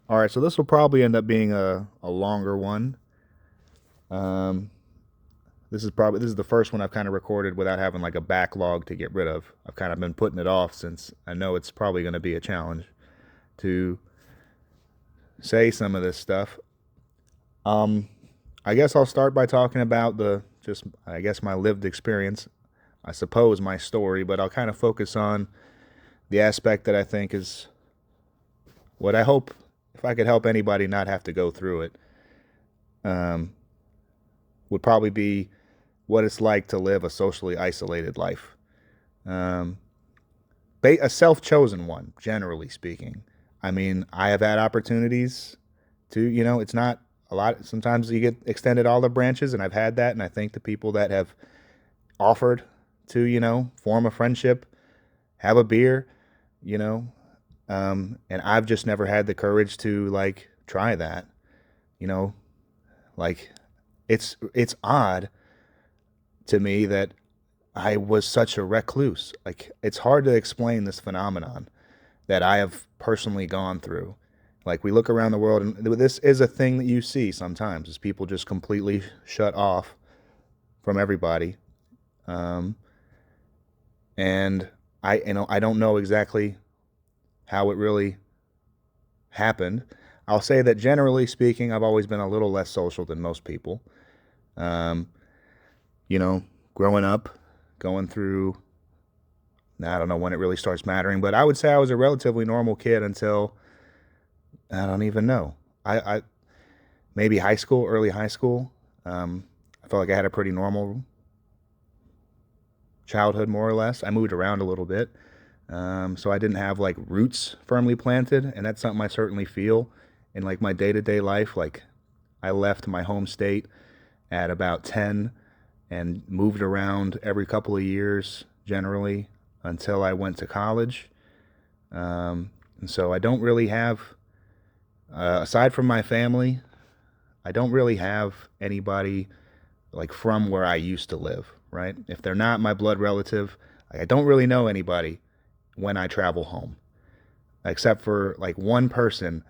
All right, so this will probably end up being a longer one. Um, this is the first one I've kind of recorded without having like a backlog to get rid of. I've kind of been putting it off since I know it's probably going to be a challenge to say some of this stuff. Um, I guess I'll start by talking about the just I guess my lived experience. I suppose my story, but I'll kind of focus on the aspect that I think is what I hope if I could help anybody not have to go through it. Um, would probably be what it's like to live a socially isolated life. Um, a self chosen one, generally speaking. I mean, I have had opportunities to, it's not a lot. Sometimes you get extended olive branches, and I've had that. And I think the people that have offered to, form a friendship, have a beer, you know, and I've just never had the courage to like try that, you know, like it's odd to me that I was such a recluse. Like it's hard to explain this phenomenon that I have personally gone through. Like we look around the world, and this is a thing that you see sometimes, is people just completely shut off from everybody. Um, and I don't know exactly how it really happened. I'll say that generally speaking, I've always been a little less social than most people. Um, you know, growing up, going through, I don't know when it really starts mattering, but I would say I was a relatively normal kid until I don't even know. I maybe high school, early high school. I felt like I had a pretty normal childhood, more or less. I moved around a little bit, so I didn't have like roots firmly planted, and that's something I certainly feel in like my day to day life. Like I left my home state at about 10 and moved around every couple of years generally until I went to college. And so I don't really have, aside from my family, I don't really have anybody like from where I used to live, right? If they're not my blood relative, I don't really know anybody when I travel home, except for like one person.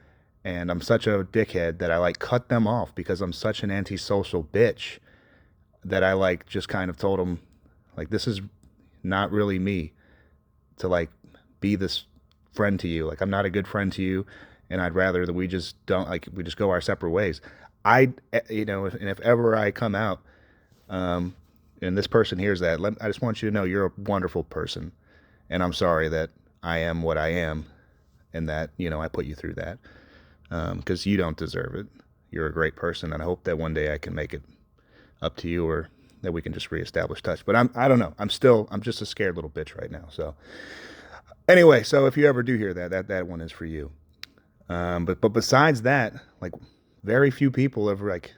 And I'm such a dickhead that I like cut them off because I'm such an antisocial bitch that I like just kind of told them, like, this is not really me to like be this friend to you. Like, I'm not a good friend to you, and I'd rather that we just don't like we just go our separate ways. And if ever I come out, um, and this person hears that, I just want you to know you're a wonderful person, and I'm sorry that I am what I am, and that I put you through that because you don't deserve it. You're a great person, and I hope that one day I can make it up to you, or that we can just reestablish touch. But I don't know. I'm just a scared little bitch right now. So anyway, so if you ever do hear that, that one is for you. But besides that, like very few people have like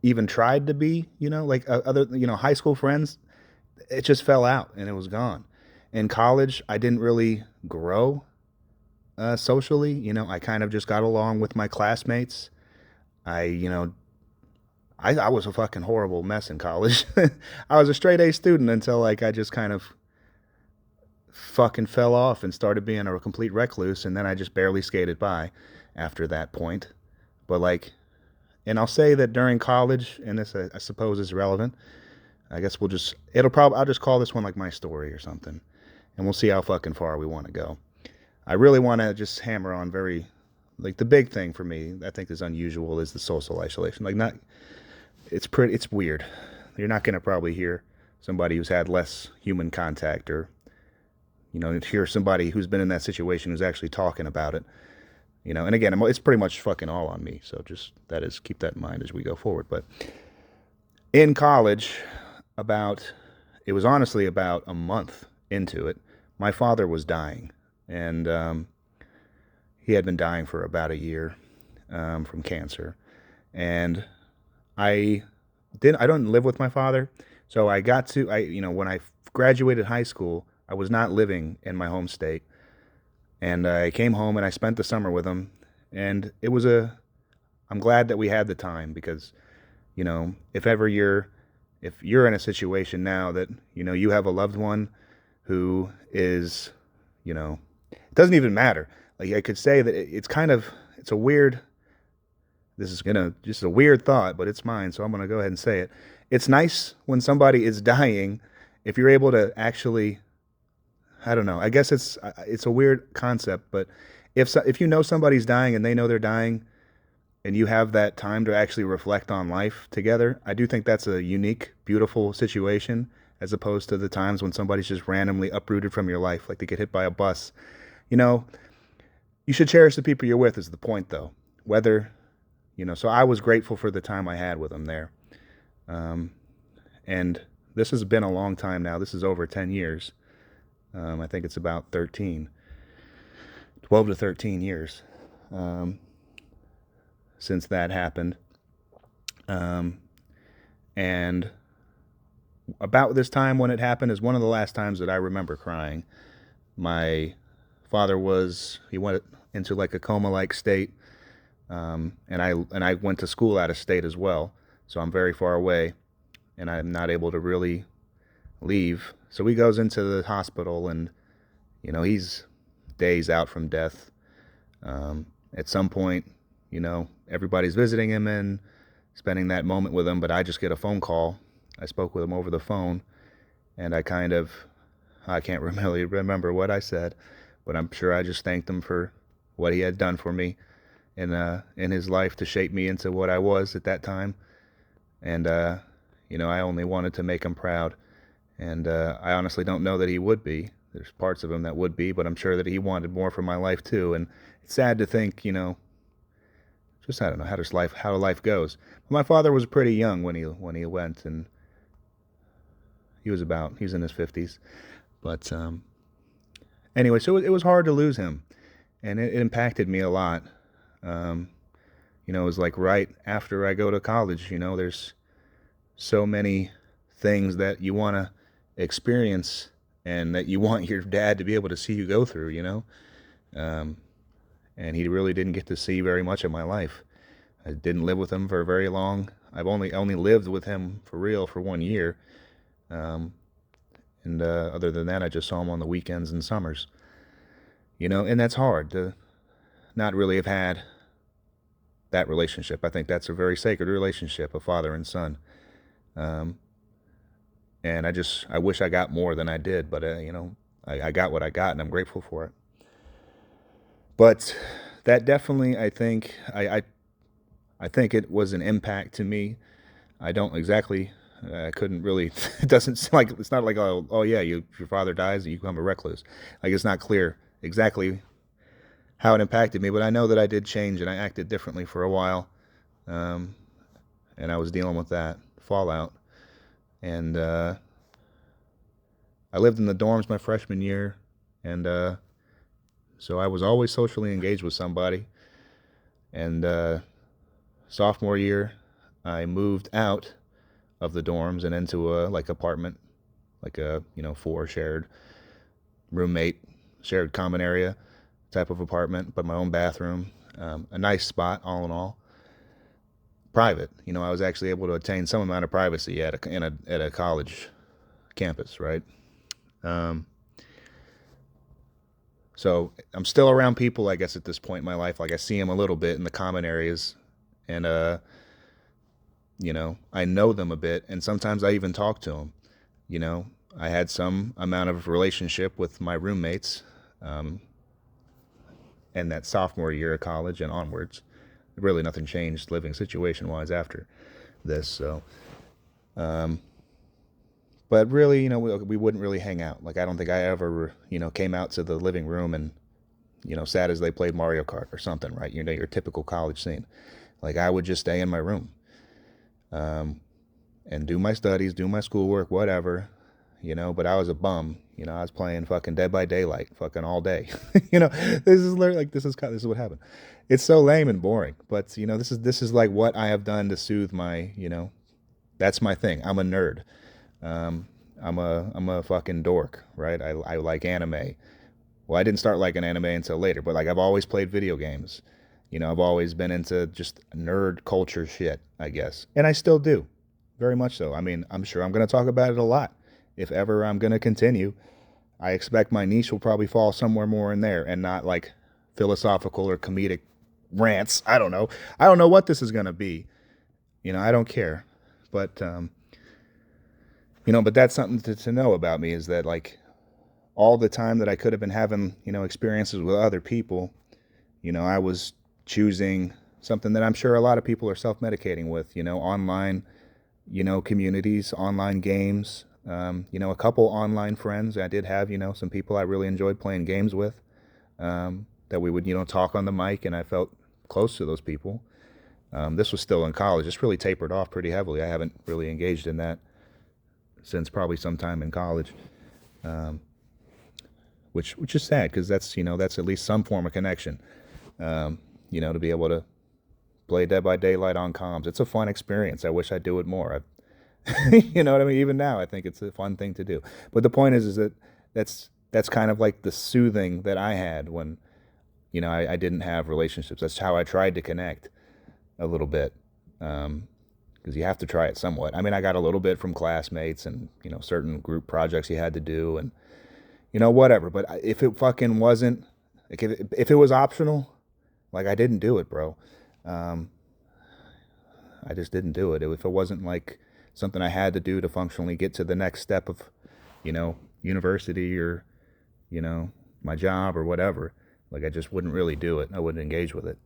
even tried to be, like other, high school friends. It just fell out and it was gone. In college, I didn't really grow socially. I kind of just got along with my classmates. I, you know, I was a fucking horrible mess in college. I was a straight A student until like I just kind of fucking fell off and started being a complete recluse, and then I just barely skated by after that point. But like, and I'll say that during college, and this I suppose is relevant. I guess I'll just call this one like my story or something, and we'll see how fucking far we want to go. I really want to just hammer on very, like the big thing for me, I think is unusual is the social isolation. Like not, it's weird. You're not going to probably hear somebody who's had less human contact, or hear somebody who's been in that situation who's actually talking about it. And again, it's pretty much fucking all on me. So just keep that in mind as we go forward. But in college, about it was honestly about a month into it, my father was dying, and he had been dying for about a year from cancer, and I I don't live with my father, so I got to when I graduated high school, I was not living in my home state, and I came home and I spent the summer with him, and I'm glad that we had the time because if ever if you're in a situation now that you have a loved one who is, it doesn't even matter. Like I could say that it's kind of it's a weird, this is gonna, just a weird thought, but it's mine, so I'm gonna go ahead and say it. It's nice when somebody is dying, if you're able to actually, I don't know, I guess it's a weird concept, but if you know somebody's dying and they know they're dying, and you have that time to actually reflect on life together, I do think that's a unique, beautiful situation, as opposed to the times when somebody's just randomly uprooted from your life, like they get hit by a bus. You know, you should cherish the people you're with, is the point, though. Whether, so I was grateful for the time I had with them there. Um, and this has been a long time now. This is over 10 years. I think it's about 12 to 13 years since that happened. And about this time when it happened is one of the last times that I remember crying. My father he went into like a coma-like state, and I went to school out of state as well, so I'm very far away, and I'm not able to really leave. So he goes into the hospital, and he's days out from death. At some point, everybody's visiting him and spending that moment with him, but I just get a phone call. I spoke with him over the phone, and I can't really remember what I said, but I'm sure I just thanked him for what he had done for me in his life to shape me into what I was at that time. And, I only wanted to make him proud. And I honestly don't know that he would be. There's parts of him that would be, but I'm sure that he wanted more from my life too. And it's sad to think, just, I don't know, how life goes. But my father was pretty young when he went, and he's in his 50s. But anyway, so it was hard to lose him, and it impacted me a lot. It was like right after I go to college. There's so many things that you want to experience and that you want your dad to be able to see you go through, and he really didn't get to see very much of my life. I didn't live with him for very long. I've only lived with him for real for 1 year. And other than that, I just saw him on the weekends and summers. And that's hard to not really have had that relationship. I think that's a very sacred relationship, a father and son. And I wish I got more than I did, but I got what I got, and I'm grateful for it. But that definitely, I think, I think it was an impact to me. I don't exactly, I couldn't really, it doesn't seem like, it's not like, oh yeah, your father dies and you become a recluse. Like, it's not clear exactly how it impacted me, but I know that I did change and I acted differently for a while. And I was dealing with that fallout. And I lived in the dorms my freshman year, and so I was always socially engaged with somebody. And sophomore year, I moved out of the dorms and into a apartment, like a 4 shared roommate, shared common area type of apartment, but my own bathroom, a nice spot all in all. Private, I was actually able to attain some amount of privacy at a college campus, right? So I'm still around people, I guess, at this point in my life. Like, I see them a little bit in the common areas, and I know them a bit, and sometimes I even talk to them. I had some amount of relationship with my roommates, and that sophomore year of college and onwards. Really nothing changed living situation wise after this. So, but really, we wouldn't really hang out. Like, I don't think I ever, came out to the living room and, sat as they played Mario Kart or something, right? Your typical college scene. Like, I would just stay in my room, and do my studies, do my schoolwork, whatever, but I was a bum. I was playing fucking Dead by Daylight fucking all day. This is literally like, this is what happened. It's so lame and boring, but this is like what I have done to soothe my, that's my thing. I'm a nerd. I'm a fucking dork, right? I like anime. Well, I didn't start liking anime until later, but like, I've always played video games. I've always been into just nerd culture shit, I guess. And I still do. Very much so. I mean, I'm sure I'm going to talk about it a lot. If ever I'm going to continue, I expect my niche will probably fall somewhere more in there and not like philosophical or comedic rants. I don't know. I don't know what this is gonna be. I don't care. But but that's something to know about me is that like all the time that I could have been having, experiences with other people, I was choosing something that I'm sure a lot of people are self-medicating with, online, communities, online games, a couple online friends. I did have, some people I really enjoyed playing games with, that we would, talk on the mic, and I felt close to those people. This was still in college. It's really tapered off pretty heavily. I haven't really engaged in that since probably sometime in college, which is sad because that's at least some form of connection. To be able to play Dead by Daylight on comms, it's a fun experience. I wish I'd do it more. You know what I mean? Even now, I think it's a fun thing to do. But the point is that that's kind of like the soothing that I had when I didn't have relationships. That's how I tried to connect a little bit. Because you have to try it somewhat. I mean, I got a little bit from classmates and certain group projects you had to do and whatever. But if it fucking wasn't, like if it was optional, like I didn't do it, bro. I just didn't do it. If it wasn't like something I had to do to functionally get to the next step of, university or, my job or whatever, like I just wouldn't really do it. I wouldn't engage with it.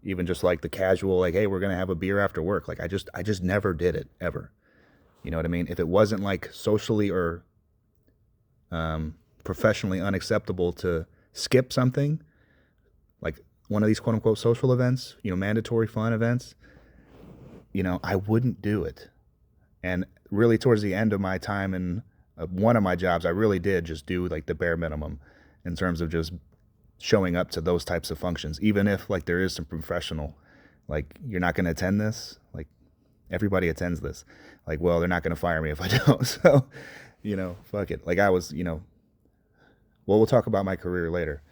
Even just like the casual, like, hey, we're gonna have a beer after work. Like I just never did it ever. You know what I mean? If it wasn't like socially or professionally unacceptable to skip something, like one of these quote unquote social events, mandatory fun events, I wouldn't do it. And really towards the end of my time in one of my jobs, I really did just do like the bare minimum in terms of just showing up to those types of functions, even if like there is some professional, like you're not going to attend this, like everybody attends this, like, well, they're not going to fire me if I don't. So, fuck it. Like I was, well, we'll talk about my career later.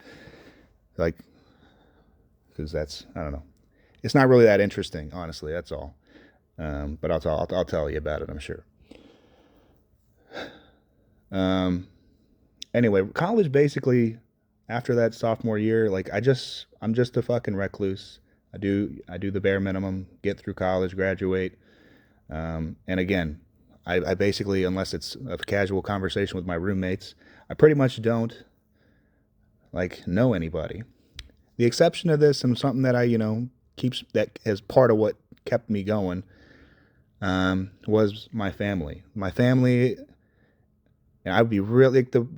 Like, because I don't know. It's not really that interesting, honestly. That's all. But I'll tell you about it, I'm sure. Anyway, college basically after that sophomore year, like I'm just a fucking recluse. I do the bare minimum, get through college, graduate, and again, I basically, unless it's a casual conversation with my roommates, I pretty much don't like know anybody. The exception of this and something that I keeps that as part of what kept me going was my family. My family, and I'd be really like the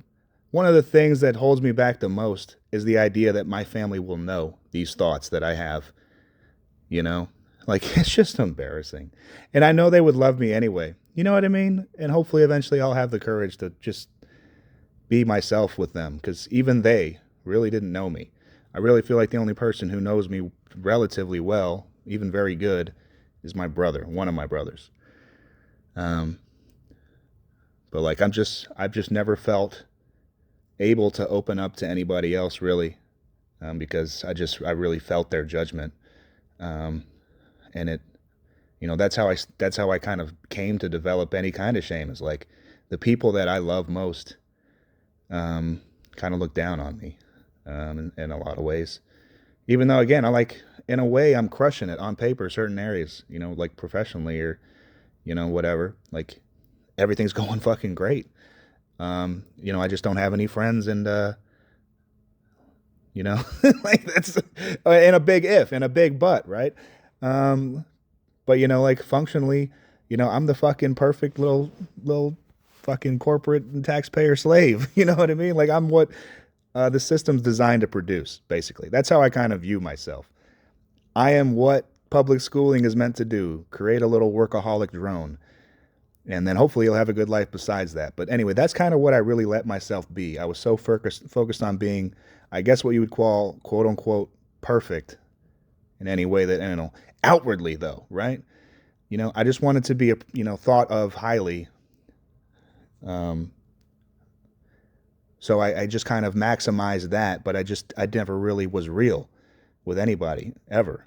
one of the things that holds me back the most is the idea that my family will know these thoughts that I have, you know? Like, it's just embarrassing. And I know they would love me anyway. You know what I mean? And hopefully eventually I'll have the courage to just be myself with them because even they really didn't know me. I really feel like the only person who knows me relatively well, even very good, is my brother, one of my brothers. Um, but like I've just never felt able to open up to anybody else really, because I really felt their judgment, um, and that's how I kind of came to develop any kind of shame is like the people that I love most, kind of look down on me, in a lot of ways. Even though again, I like in a way I'm crushing it on paper, certain areas, like professionally or whatever, like everything's going fucking great. I just don't have any friends and you know, like that's in a big if and a big but, right? Um, but like functionally, I'm the fucking perfect little fucking corporate and taxpayer slave. You know what I mean? Like I'm what the system's designed to produce, basically. That's how I kind of view myself. I am what public schooling is meant to do, create a little workaholic drone. And then hopefully you'll have a good life besides that. But anyway, that's kind of what I really let myself be. I was so focused on being, I guess what you would call quote unquote perfect in any way that, I don't know, outwardly though, right? I just wanted to be, thought of highly. Um, so I just kind of maximized that, but I never really was real with anybody ever.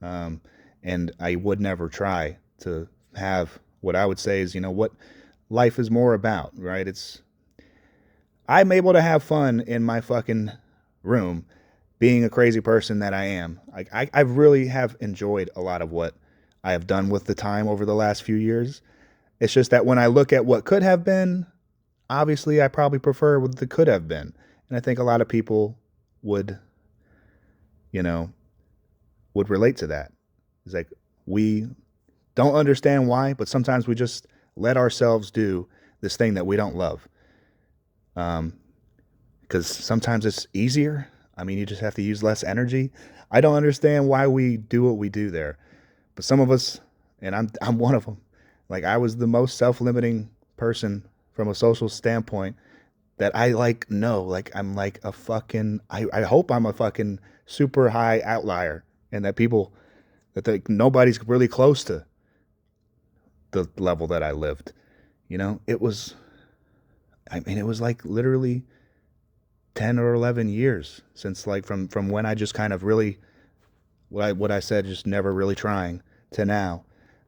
Um, and I would never try to have what I would say is, what life is more about, right? I'm able to have fun in my fucking room being a crazy person that I am, I really have enjoyed a lot of what I have done with the time over the last few years. It's just that when I look at what could have been, obviously I probably prefer what the could have been. And I think a lot of people would, you know, would relate to that. It's like we don't understand why, but sometimes we just let ourselves do this thing that we don't love. Um, because sometimes it's easier. I mean, you just have to use less energy. I don't understand why we do what we do there, but some of us, and I'm one of them. Like I was the most self-limiting person from a social standpoint that I like know. Like I'm like a fucking. I hope I'm a fucking super high outlier, and that people nobody's really close to the level that I lived. It was. I mean, it was like literally 10 or 11 years since like from when I just kind of really what I said, just never really trying, to now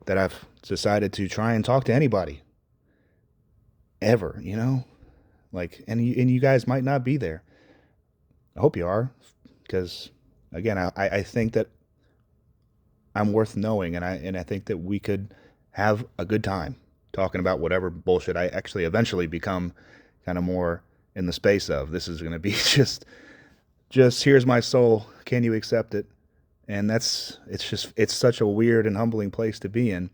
that I've decided to try and talk to anybody ever. Like, and you guys might not be there. I hope you are, because again, I think that I'm worth knowing, and I think that we could have a good time talking about whatever bullshit I actually eventually become kind of more in the space of. This is going to be just here's my soul. Can you accept it? And it's such a weird and humbling place to be in.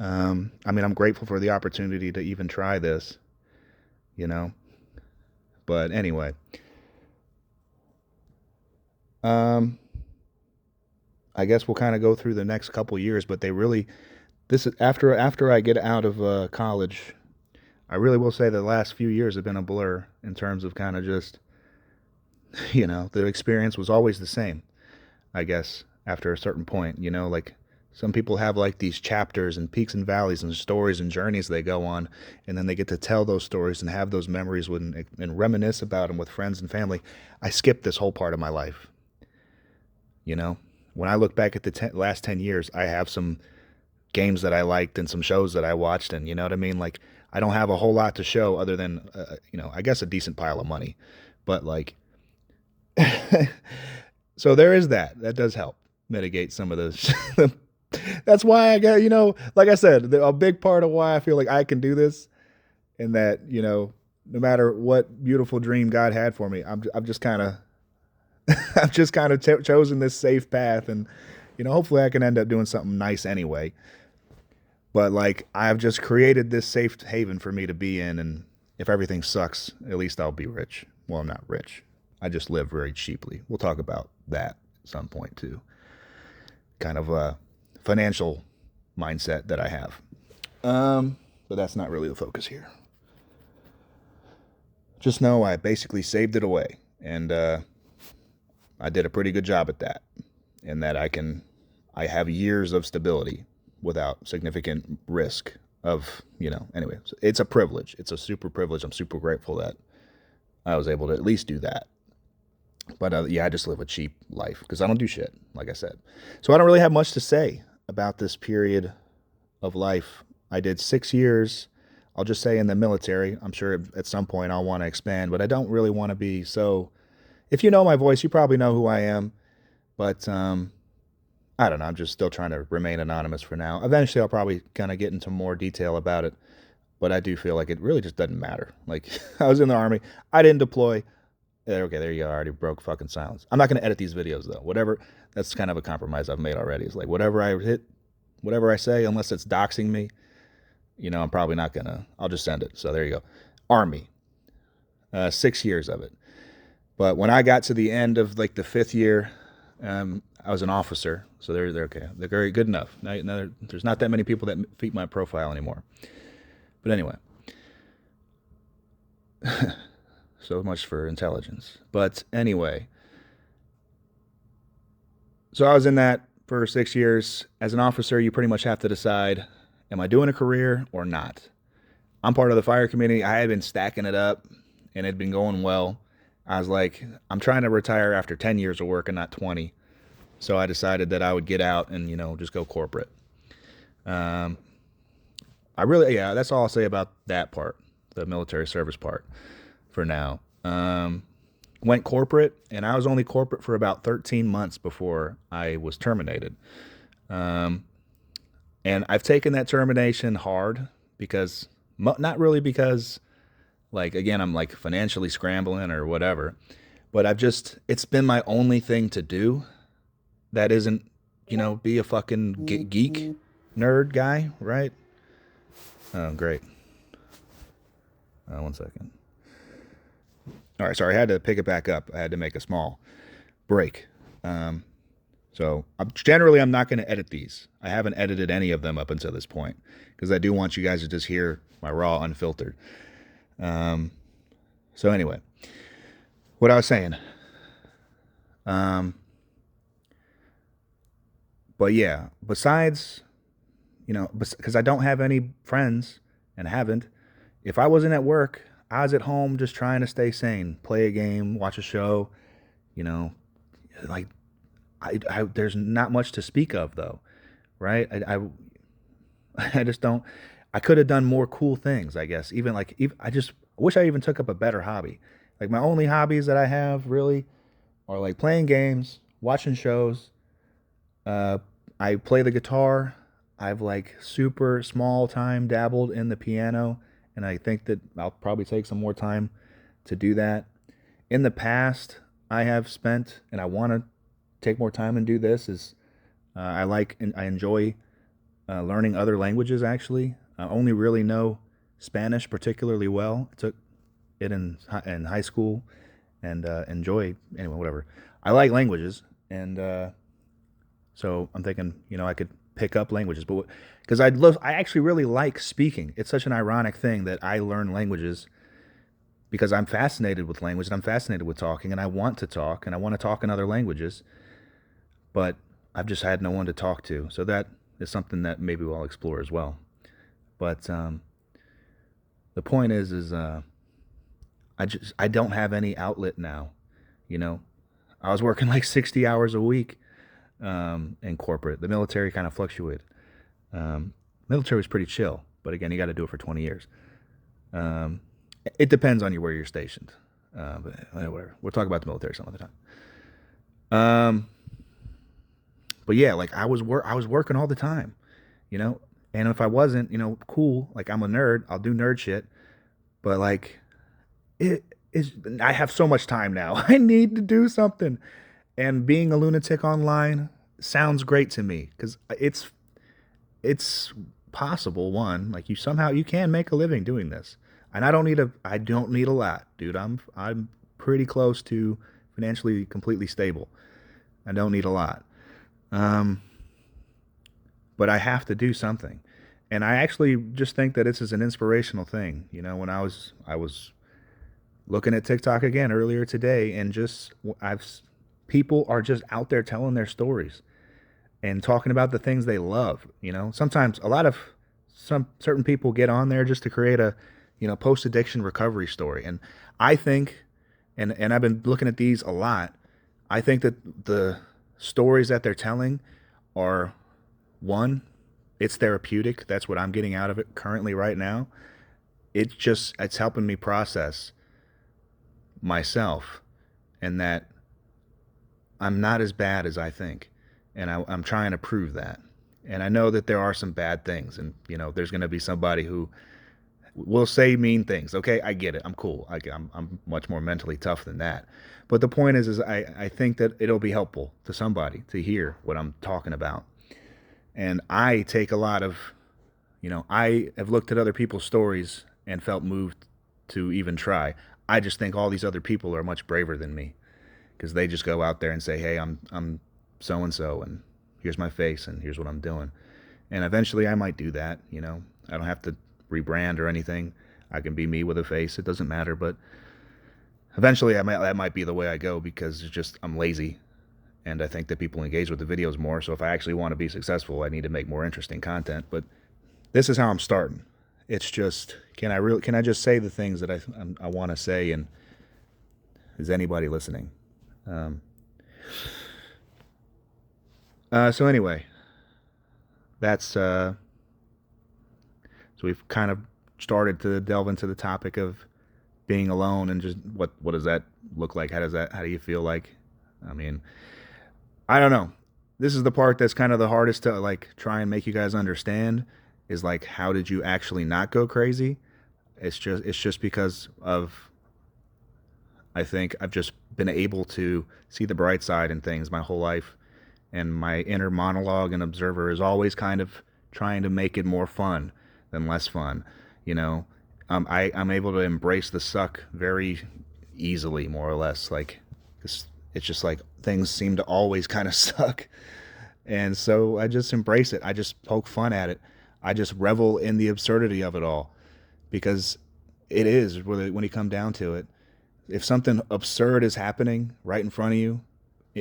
I mean, I'm grateful for the opportunity to even try this, you know. But anyway, um, I guess we'll kind of go through the next couple years. But this is after I get out of college. I really will say the last few years have been a blur in terms of kind of just, the experience was always the same, I guess, after a certain point. Like some people have like these chapters and peaks and valleys and stories and journeys they go on, and then they get to tell those stories and have those memories and reminisce about them with friends and family. I skipped this whole part of my life. When I look back at the last 10 years, I have some games that I liked and some shows that I watched, and you know what I mean? Like, I don't have a whole lot to show other than, I guess a decent pile of money. But like, so there is that. That does help mitigate some of those. That's why I got, like I said, a big part of why I feel like I can do this, and that, no matter what beautiful dream God had for me, I'm just kind of, I've just kind of chosen this safe path, and, hopefully I can end up doing something nice anyway. But like, I've just created this safe haven for me to be in, and if everything sucks, at least I'll be rich. Well, I'm not rich. I just live very cheaply. We'll talk about that at some point too. Kind of a financial mindset that I have. But that's not really the focus here. Just know I basically saved it away, and I did a pretty good job at that, and that I have years of stability without significant risk of, anyway, so it's a privilege. It's a super privilege. I'm super grateful that I was able to at least do that. But yeah, I just live a cheap life because I don't do shit, like I said. So I don't really have much to say about this period of life. I did 6 years, I'll just say, in the military. I'm sure at some point I'll want to expand, but I don't really want to be so. If you know my voice, you probably know who I am. But I don't know. I'm just still trying to remain anonymous for now. Eventually, I'll probably kind of get into more detail about it. But I do feel like it really just doesn't matter. Like, I was in the Army. I didn't deploy. Okay, there you go. I already broke fucking silence. I'm not going to edit these videos, though. Whatever. That's kind of a compromise I've made already. It's like whatever I hit, whatever I say, unless it's doxing me, I'm probably not going to. I'll just send it. So there you go. Army. 6 years of it. But when I got to the end of like the 5th year, I was an officer, so they're okay. They're very good enough. Now, there's not that many people that fit my profile anymore. But anyway, so much for intelligence. But anyway, so I was in that for 6 years. As an officer, you pretty much have to decide, am I doing a career or not? I'm part of the fire community. I had been stacking it up, and it had been going well. I was like, I'm trying to retire after 10 years of work and not 20. So I decided that I would get out and, just go corporate. That's all I'll say about that part, the military service part for now. went corporate, and I was only corporate for about 13 months before I was terminated. Um, and I've taken that termination hard because, not really because, like, again, I'm like financially scrambling or whatever, but it's been my only thing to do that isn't, be a fucking geek nerd guy, right? Oh, great. One second. All right, sorry, I had to pick it back up. I had to make a small break. Um, so I'm not going to edit these. I haven't edited any of them up until this point because I do want you guys to just hear my raw, unfiltered. Um, so anyway, what I was saying. Um, but yeah, besides, because I don't have any friends and haven't, if I wasn't at work, I was at home just trying to stay sane, play a game, watch a show, you know, like there's not much to speak of though, right? I just don't. I could have done more cool things, I guess. I just wish I even took up a better hobby. Like my only hobbies that I have really are like playing games, watching shows. Uh, I play the guitar. I've like super small time dabbled in the piano, and I think that I'll probably take some more time to do that. In the past, I have spent, and I want to take more time and do this. Is I like and I enjoy learning other languages. Actually, I only really know Spanish particularly well. I took it in high school and enjoy anyway. Whatever. I like languages, and so I'm thinking, I could pick up languages, but because I actually really like speaking. It's such an ironic thing that I learn languages because I'm fascinated with language and I'm fascinated with talking and I want to talk and I want to talk in other languages, but I've just had no one to talk to. So that is something that maybe we'll explore as well. But the point is I don't have any outlet now. You know, I was working like 60 hours a week in corporate. The military kind of fluctuated. Military was pretty chill, but again, you got to do it for 20 years. Um, it depends on where you're stationed. But whatever. We'll talk about the military some other time. Um, but yeah, like I was working all the time, you know. And if I wasn't, cool, like I'm a nerd, I'll do nerd shit. But like, it is. I have so much time now. I need to do something. And being a lunatic online sounds great to me because it's possible. One, like you can make a living doing this, and I don't need a lot, dude. I'm pretty close to financially completely stable. I don't need a lot, um, but I have to do something, and I actually just think that this is an inspirational thing. When I was looking at TikTok again earlier today, and just I've people are just out there telling their stories and talking about the things they love. Sometimes some certain people get on there just to create a, post addiction recovery story. And I think, and I've been looking at these a lot. I think that the stories that they're telling are one, it's therapeutic. That's what I'm getting out of it currently right now. It's helping me process myself and that I'm not as bad as I think, and I'm trying to prove that. And I know that there are some bad things, and there's going to be somebody who will say mean things. Okay, I get it. I'm cool. I'm much more mentally tough than that. But the point is I think that it'll be helpful to somebody to hear what I'm talking about. And I take a lot of, I have looked at other people's stories and felt moved to even try. I just think all these other people are much braver than me because they just go out there and say, "Hey, I'm so and so, and here's my face, and here's what I'm doing." And eventually, I might do that. I don't have to rebrand or anything. I can be me with a face. It doesn't matter. But eventually, that might be the way I go because I'm lazy, and I think that people engage with the videos more. So if I actually want to be successful, I need to make more interesting content. But this is how I'm starting. It's just can I just say the things that I want to say, and is anybody listening? Um, so anyway, that's so we've kind of started to delve into the topic of being alone and just what does that look like? How do you feel like? I mean, I don't know. This is the part that's kind of the hardest to like try and make you guys understand is like how did you actually not go crazy? It's just because of I think I've just been able to see the bright side in things my whole life, and my inner monologue and observer is always kind of trying to make it more fun than less fun. You know, I'm able to embrace the suck very easily, more or less. Like, it's just like things seem to always kind of suck, and so I just embrace it. I just poke fun at it. I just revel in the absurdity of it all because it is really when you come down to it. If something absurd is happening right in front of you,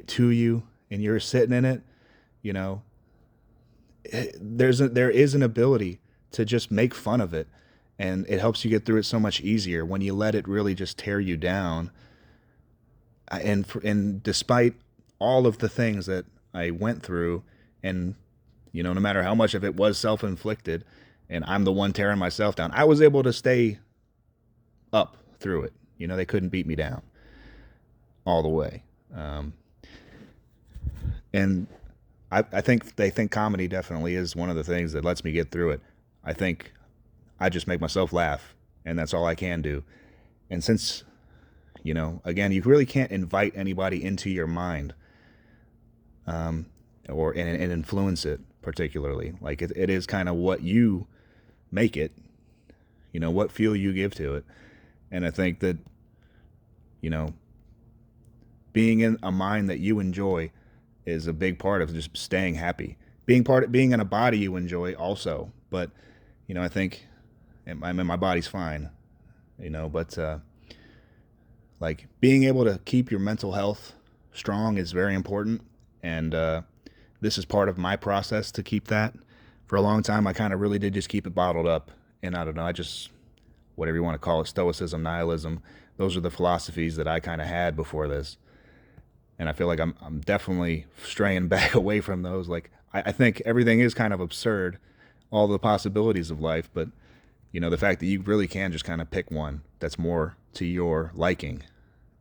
to you, and you're sitting in it, you know, there is an ability to just make fun of it, and it helps you get through it so much easier when you let it really just tear you down. And despite all of the things that I went through, and you know, no matter how much of it was self inflicted, and I'm the one tearing myself down, I was able to stay up through it. You know, they couldn't beat me down all the way. Um, and I think they think comedy definitely is one of the things that lets me get through it. I think I just make myself laugh, and that's all I can do. And since, you know, again, you really can't invite anybody into your mind, um, and influence it particularly. Like it is kind of what you make it, you know, what feel you give to it. And I think that, you know, being in a mind that you enjoy is a big part of just staying happy. Being in a body you enjoy also, but you know, I think I mean my body's fine, you know, but like being able to keep your mental health strong is very important, and this is part of my process to keep that. For a long time, I kind of really did just keep it bottled up, and I don't know, I just whatever you want to call it, stoicism, nihilism. Those are the philosophies that I kind of had before this, and I feel like I'm definitely straying back away from those. Like I think everything is kind of absurd, all the possibilities of life, but you know the fact that you really can just kind of pick one that's more to your liking,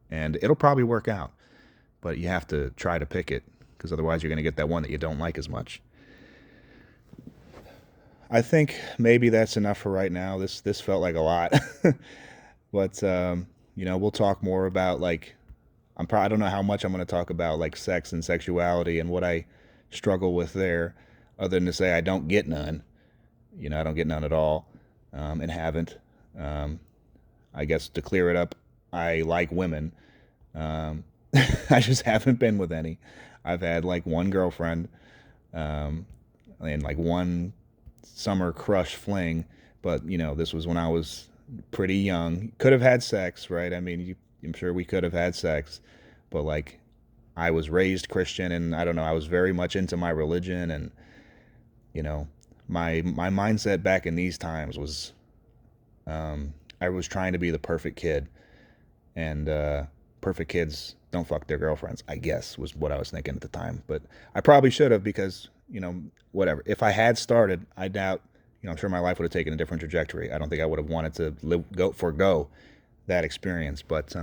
and it'll probably work out. But you have to try to pick it because otherwise you're going to get that one that you don't like as much. I think maybe that's enough for right now. This felt like a lot, but you know we'll talk more about like I don't know how much I'm going to talk about like sex and sexuality and what I struggle with there, other than to say I don't get none. You know I don't get none at all, and haven't. Um, I guess to clear it up, I like women. Um, I just haven't been with any. I've had like one girlfriend, um, and like one summer crush fling, but you know, this was when I was pretty young. Could have had sex, right? I mean, I'm sure we could have had sex, but like I was raised Christian, and I don't know, I was very much into my religion, and you know, my mindset back in these times was I was trying to be the perfect kid, and perfect kids don't fuck their girlfriends, I guess was what I was thinking at the time. But I probably should have because, you know, whatever. If I had started, I doubt, you know, I'm sure my life would have taken a different trajectory. I don't think I would have wanted to forego that experience. But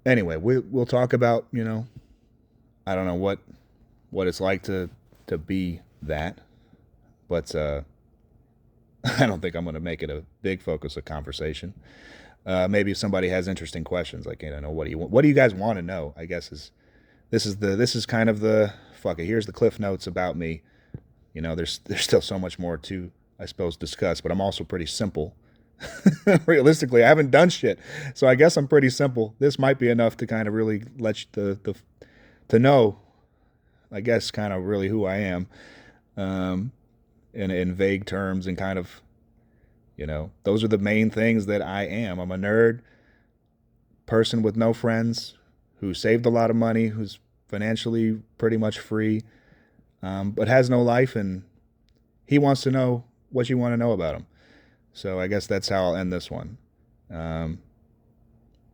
anyway, we'll talk about, you know, I don't know what it's like to be that, but I don't think I'm going to make it a big focus of conversation. Maybe if somebody has interesting questions, like you know, what do you guys want to know? I guess this is kind of the fuck it. Here's the cliff notes about me. You know, there's still so much more to I suppose discuss, but I'm also pretty simple. Realistically, I haven't done shit, so I guess I'm pretty simple. This might be enough to kind of really let you, the to know, I guess, kind of really who I am, um, in vague terms and kind of. You know, those are the main things that I am. I'm a nerd, person with no friends, who saved a lot of money, who's financially pretty much free, but has no life, and he wants to know what you want to know about him. So I guess that's how I'll end this one. Um,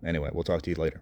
anyway, we'll talk to you later.